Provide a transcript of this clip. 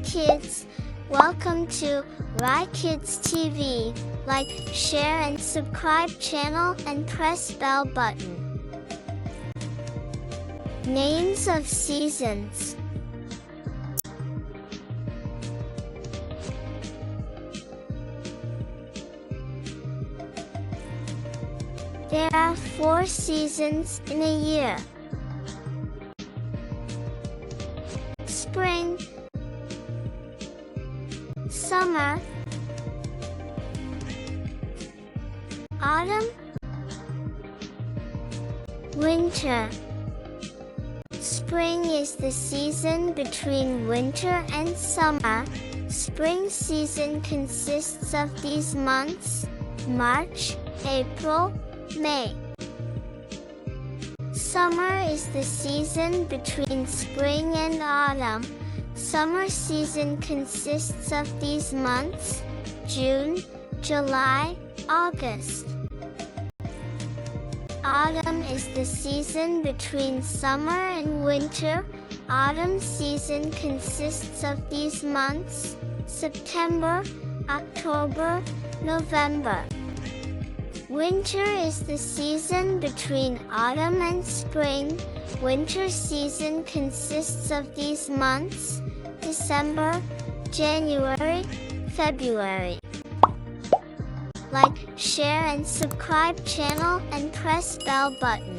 kids, welcome to rai-kidstv. Like, share and subscribe channel and press bell button. Names of seasons. There are 4 seasons in a year. Spring, summer, autumn, winter. Spring is the season between winter and summer. Spring season consists of these months: March, April, May. Summer is the season between spring and autumn. Summer season consists of these months: June, July, August. Autumn is the season between summer and winter. Autumn season consists of these months: September, October, November. Winter is the season between autumn and spring. Winter season consists of these months: December, January, February. Like, share and subscribe channel and press bell button.